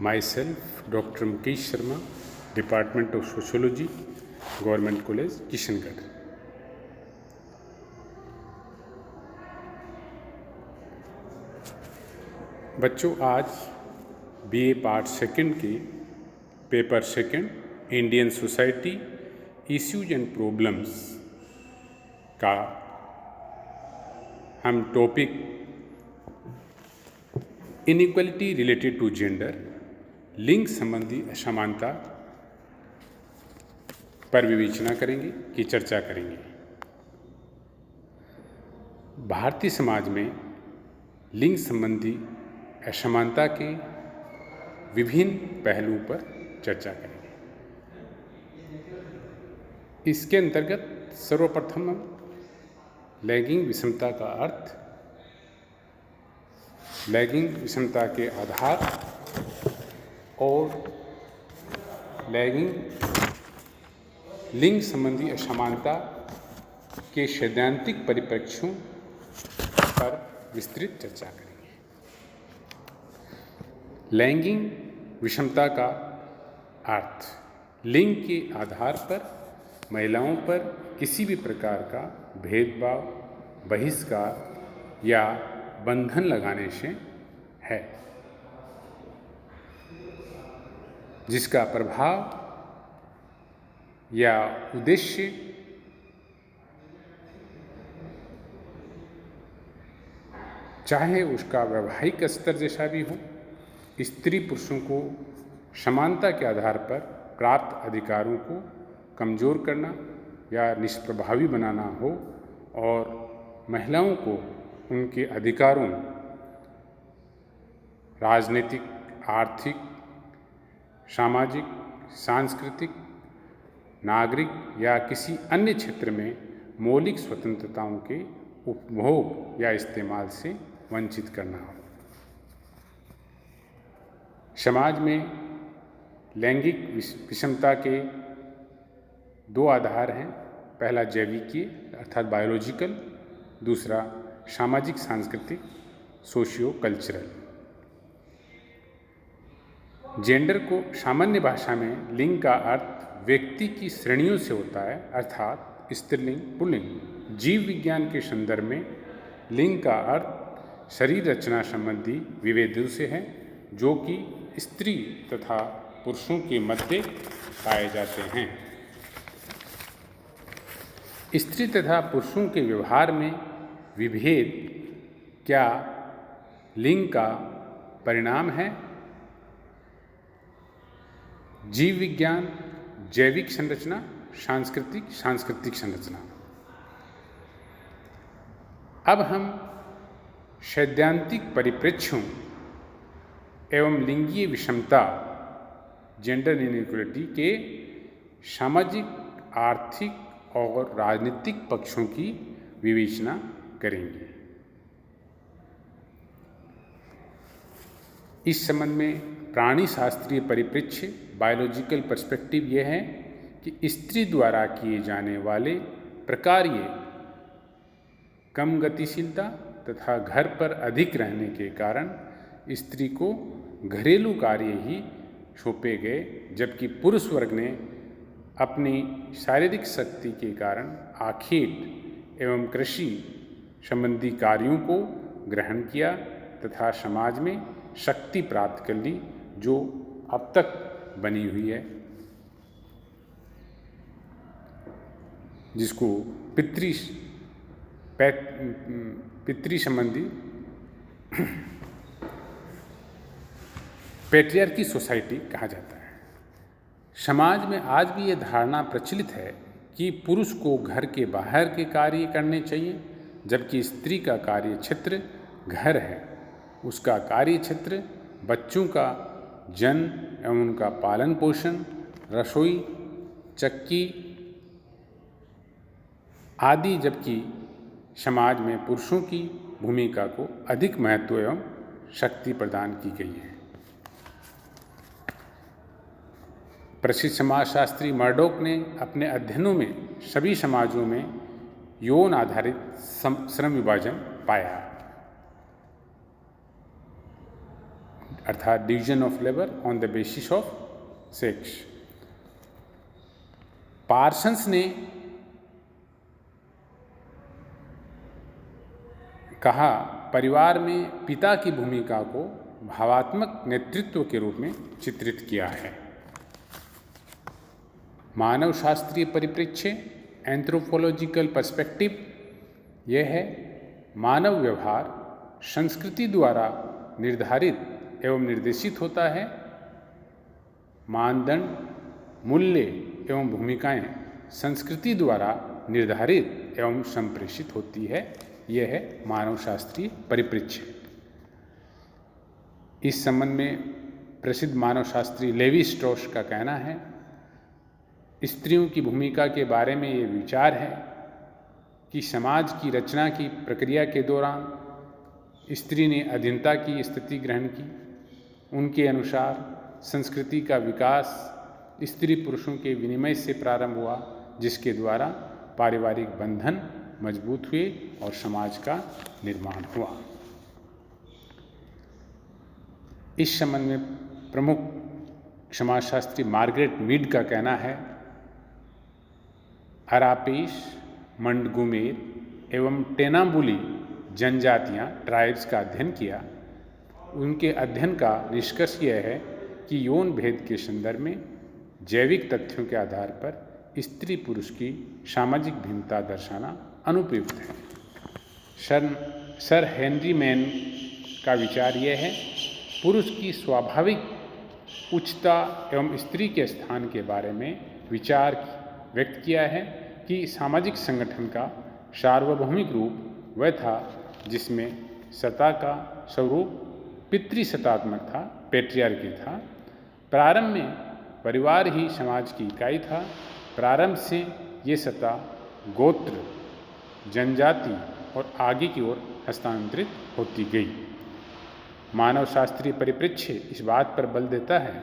Myself, Dr. Mukesh Sharma, Department of Sociology, Government College, Kishangarh. बच्चों, आज BA part second के paper second Indian society issues and problems का हम topic inequality related to gender, लिंग संबंधी असमानता पर विवेचना करेंगे की चर्चा करेंगे। भारतीय समाज में लिंग संबंधी असमानता के विभिन्न पहलुओं पर चर्चा करेंगे। इसके अंतर्गत सर्वप्रथम हम लैंगिक विषमता का अर्थ, लैंगिक विषमता के आधार और लिंग संबंधी असमानता के सैद्धांतिक परिप्रेक्ष्यों पर विस्तृत चर्चा करेंगे। लैंगिक विषमता का अर्थ लिंग के आधार पर महिलाओं पर किसी भी प्रकार का भेदभाव, बहिष्कार या बंधन लगाने से है, जिसका प्रभाव या उद्देश्य चाहे उसका वैवाहिक स्तर जैसा भी हो, स्त्री पुरुषों को समानता के आधार पर प्राप्त अधिकारों को कमज़ोर करना या निष्प्रभावी बनाना हो, और महिलाओं को उनके अधिकारों, राजनीतिक, आर्थिक, सामाजिक, सांस्कृतिक, नागरिक या किसी अन्य क्षेत्र में मौलिक स्वतंत्रताओं के उपभोग या इस्तेमाल से वंचित करना हो। समाज में लैंगिक विषमता के दो आधार हैं। पहला जैविकीय अर्थात बायोलॉजिकल, दूसरा सामाजिक सांस्कृतिक सोशियो कल्चरल। जेंडर को सामान्य भाषा में लिंग का अर्थ व्यक्ति की श्रेणियों से होता है, अर्थात स्त्रीलिंग, पुल्लिंग। जीव विज्ञान के संदर्भ में लिंग का अर्थ शरीर रचना संबंधी विभेदों से है, जो कि स्त्री तथा पुरुषों के मध्य पाए जाते हैं। स्त्री तथा पुरुषों के व्यवहार में विभेद क्या लिंग का परिणाम है? जीव विज्ञान, जैविक संरचना, सांस्कृतिक संरचना। अब हम सैद्धांतिक परिप्रेक्ष्यों एवं लिंगीय विषमता, जेंडर इनइक्वलिटी के सामाजिक, आर्थिक और राजनीतिक पक्षों की विवेचना करेंगे। इस संबंध में प्राणी शास्त्रीय परिप्रेक्ष्य, बायोलॉजिकल पर्सपेक्टिव यह है कि स्त्री द्वारा किए जाने वाले प्रकार्य कम गतिशीलता तथा घर पर अधिक रहने के कारण स्त्री को घरेलू कार्य ही सौंपे गए, जबकि पुरुष वर्ग ने अपनी शारीरिक शक्ति के कारण आखेट एवं कृषि संबंधी कार्यों को ग्रहण किया तथा समाज में शक्ति प्राप्त कर ली, जो अब तक बनी हुई है, जिसको पितृ संबंधी पैट्रियार्की सोसाइटी कहा जाता है। समाज में आज भी ये धारणा प्रचलित है कि पुरुष को घर के बाहर के कार्य करने चाहिए, जबकि स्त्री का कार्य क्षेत्र घर है। उसका कार्य क्षेत्र बच्चों का जन्म एवं उनका पालन पोषण, रसोई, चक्की आदि, जबकि समाज में पुरुषों की भूमिका को अधिक महत्व एवं शक्ति प्रदान की गई है। प्रसिद्ध समाजशास्त्री मर्डॉक ने अपने अध्ययनों में सभी समाजों में यौन आधारित श्रम विभाजन पाया। अर्थात division of labour on the basis of sex. Parsons ने कहा परिवार में पिता की भूमिका को भावात्मक नेतृत्व के रूप में चित्रित किया है। मानव शास्त्रीय परिप्रेक्ष्य एंथ्रोपोलॉजिकल पर्सपेक्टिव यह है मानव व्यवहार संस्कृति द्वारा निर्धारित एवं निर्देशित होता है। मानदंड मूल्य एवं भूमिकाएं संस्कृति द्वारा निर्धारित एवं संप्रेषित होती है। यह है मानव शास्त्रीय परिप्रेक्ष्य। इस संबंध में प्रसिद्ध मानव शास्त्री लेवी स्ट्रॉस का कहना है स्त्रियों की भूमिका के बारे में ये विचार है कि समाज की रचना की प्रक्रिया के दौरान स्त्री ने अधीनता की स्थिति ग्रहण की। उनके अनुसार संस्कृति का विकास स्त्री पुरुषों के विनिमय से प्रारंभ हुआ, जिसके द्वारा पारिवारिक बंधन मजबूत हुए और समाज का निर्माण हुआ। इस संबंध में प्रमुख समाजशास्त्री मार्गरेट मीड का कहना है अरापेश, मंडगुमेर एवं टेनाम्बुली जनजातियां ट्राइब्स का अध्ययन किया। उनके अध्ययन का निष्कर्ष यह है कि यौन भेद के संदर्भ में जैविक तथ्यों के आधार पर स्त्री पुरुष की सामाजिक भिन्नता दर्शाना अनुपयुक्त है। सर हेनरी मैन का विचार यह है पुरुष की स्वाभाविक उच्चता एवं स्त्री के स्थान के बारे में विचार व्यक्त किया है कि सामाजिक संगठन का सार्वभौमिक रूप वह था जिसमें सत्ता का स्वरूप पितृसत्तात्मक था, पैट्रियार्की था। प्रारंभ में परिवार ही समाज की इकाई था। प्रारंभ से ये सत्ता गोत्र, जनजाति और आगे की ओर हस्तांतरित होती गई। मानव शास्त्रीय परिप्रेक्ष्य इस बात पर बल देता है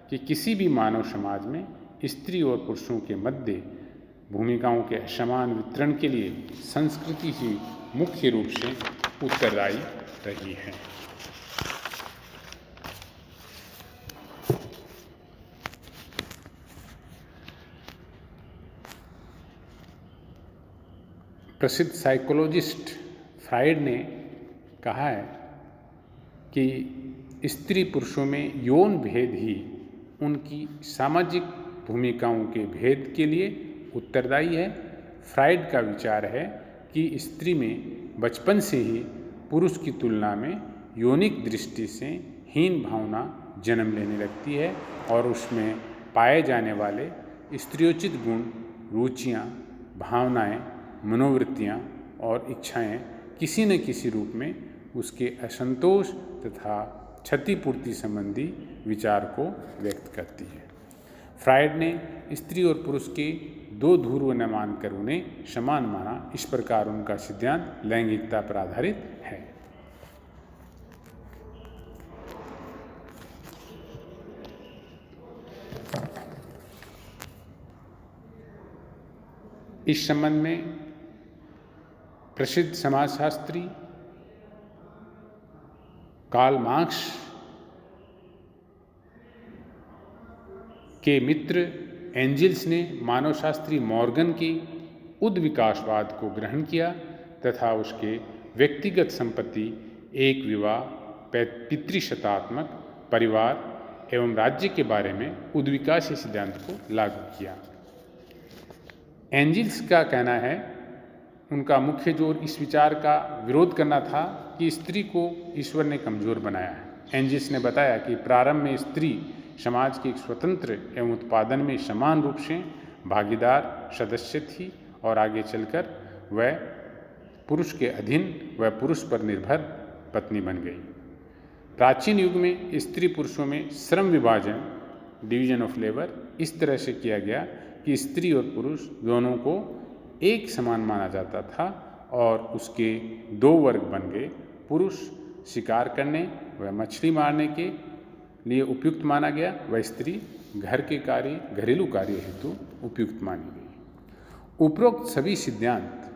कि किसी भी मानव समाज में स्त्री और पुरुषों के मध्य भूमिकाओं के समान वितरण के लिए संस्कृति ही मुख्य रूप से उत्तरदायी रही है। प्रसिद्ध साइकोलॉजिस्ट फ्राइड ने कहा है कि स्त्री पुरुषों में यौन भेद ही उनकी सामाजिक भूमिकाओं के भेद के लिए उत्तरदायी है। फ्राइड का विचार है कि स्त्री में बचपन से ही पुरुष की तुलना में यौनिक दृष्टि से हीन भावना जन्म लेने लगती है और उसमें पाए जाने वाले स्त्रियोचित गुण, रुचियाँ, भावनाएं, मनोवृत्तियाँ और इच्छाएं किसी न किसी रूप में उसके असंतोष तथा क्षतिपूर्ति संबंधी विचार को व्यक्त करती है। फ्राइड ने स्त्री और पुरुष के दो ध्रुव न मानकर उन्हें समान माना। इस प्रकार उनका सिद्धांत लैंगिकता पर आधारित है। इस संबंध में प्रसिद्ध समाजशास्त्री कार्ल मार्क्स के मित्र एंजिल्स ने मानवशास्त्री मॉर्गन के उद्विकासवाद को ग्रहण किया तथा उसके व्यक्तिगत संपत्ति, एक विवाह, पितृसत्तात्मक परिवार एवं राज्य के बारे में उद्विकास सिद्धांत को लागू किया। एंजिल्स का कहना है उनका मुख्य जोर इस विचार का विरोध करना था कि स्त्री को ईश्वर ने कमजोर बनाया है। एंजिल्स ने बताया कि प्रारंभ में स्त्री समाज के एक स्वतंत्र एवं उत्पादन में समान रूप से भागीदार सदस्य थी और आगे चलकर वह पुरुष के अधीन व पुरुष पर निर्भर पत्नी बन गई। प्राचीन युग में स्त्री पुरुषों में श्रम विभाजन, डिवीजन ऑफ लेबर, इस तरह से किया गया कि स्त्री और पुरुष दोनों को एक समान माना जाता था और उसके दो वर्ग बन गए। पुरुष शिकार करने व मछली मारने के लिए उपयुक्त माना गया, वह स्त्री घर के कार्य, घरेलू कार्य हेतु उपयुक्त मानी गई। उपरोक्त सभी सिद्धांत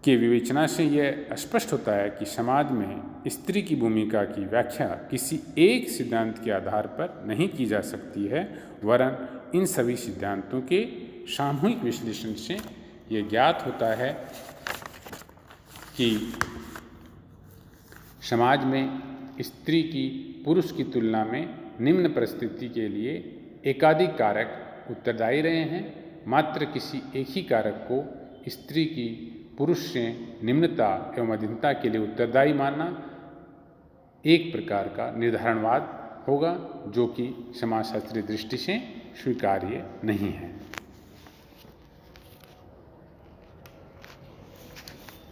के विवेचना से यह स्पष्ट होता है कि समाज में स्त्री की भूमिका की व्याख्या किसी एक सिद्धांत के आधार पर नहीं की जा सकती है, वरन इन सभी सिद्धांतों के सामूहिक विश्लेषण से ये ज्ञात होता है कि समाज में स्त्री की पुरुष की तुलना में निम्न परिस्थिति के लिए एकाधिक कारक उत्तरदायी रहे हैं। मात्र किसी एक ही कारक को स्त्री की पुरुष से निम्नता एवं अधीनता के लिए उत्तरदायी मानना एक प्रकार का निर्धारणवाद होगा, जो कि समाजशास्त्रीय दृष्टि से स्वीकार्य नहीं है।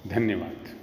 धन्यवाद।